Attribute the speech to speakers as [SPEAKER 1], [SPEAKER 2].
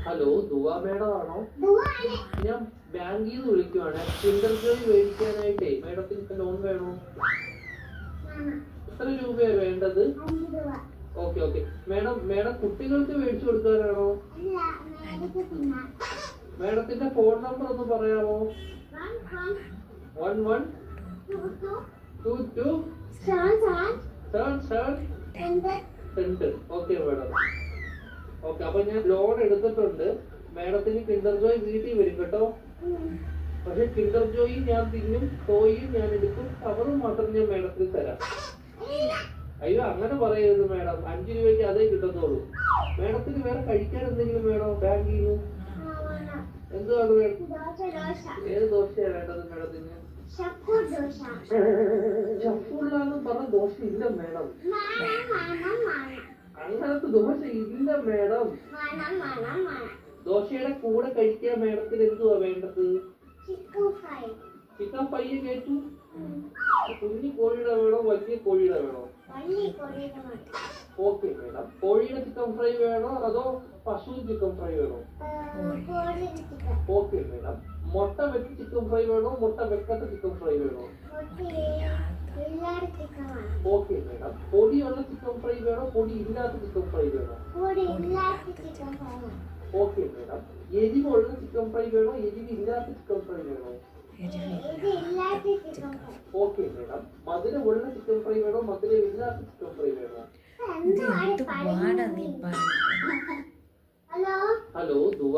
[SPEAKER 1] Hello ദുവ madam ആണോ? ഞാൻ ബാങ്കിൽ നിന്ന് വിളിക്കുവാണ്. കിൻഡർ ജോയ് മേടിക്കാനായിട്ടേ മേഡത്തിന് ലോൺ വേണോ? എത്ര രൂപയാണ് വേണ്ടത്? ഓക്കെ ഓക്കെ മേഡം കുട്ടികൾക്ക് മേടിച്ചു കൊടുക്കാനാണോ? മേഡത്തിന്റെ ഫോൺ നമ്പർ ഒന്ന് പറയാമോ? 1122777710. Okay madam. ഓക്കെ, അപ്പൊ ഞാൻ ലോൺ എടുത്തിട്ടുണ്ട്. മേഡത്തിന് കിൻഡർ ജോയ് വീട്ടിൽ വരും കേട്ടോ. പക്ഷെ കിൻഡർ ജോയി ഞാൻ തിന്നും, ടോയും ഞാൻ എടുക്കും, കവറും മാത്രം ഞാൻ മേഡത്തിന് തരാം. അയ്യോ അങ്ങനെ പറയരുത് മേഡം, 5 രൂപയ്ക്ക് അതേ കിട്ടത്തുള്ളൂ. മേഡത്തിന് വേറെ കഴിക്കാൻ എന്തെങ്കിലും വേണോ ബാങ്കിൽ നിന്ന്? എന്തുവാണ് വേണ്ടത്? ഏത് ദോശയാണ് വേണ്ടത് മേഡത്തിന്? ചപ്പൂർലാന്ന് പറഞ്ഞ ദോശ ഇല്ല മേഡം. അങ്ങനത്തെ ദോശ ഇല്ല മേഡം. ദോശയുടെ കൂടെ കഴിക്കാൻ മേഡത്തിന് എന്തുവാ വേണ്ടത്? ചിക്കൻ ഫ്രൈ കേട്ടു. കുഞ്ഞി കോഴിയുടെ വേണോ വലിയ കോഴിയുടെ വേണോ? Okay madam. കോഴിയുടെ ചിക്കൻ ഫ്രൈ വേണോ അതോ പശു ചിക്കൻ ഫ്രൈ വേണോ? Okay madam. മുട്ട വെച്ച ചിക്കൻ ഫ്രൈ വേണോ മുട്ട വെക്കാത്ത ചിക്കൻ ഫ്രൈ വേണോ? Okay madam. പൊടിയുള്ള ചിക്കൻ ഫ്രൈ വേണോ പൊടി ഇല്ലാത്ത ചിക്കൻ ഫ്രൈ വേണോ? Okay madam. എരിവുള്ള ചിക്കൻ ഫ്രൈ വേണോ എരിവില്ലാത്ത ചിക്കൻ ഫ്രൈ വേണോ? Okay madam. മധുരമുള്ള ചിക്കൻ ഫ്രൈ വേണോ മധുരമില്ലാത്ത ചിക്കൻ ഫ്രൈ വേണോ?
[SPEAKER 2] ഹലോ
[SPEAKER 1] ഹലോ ദുവ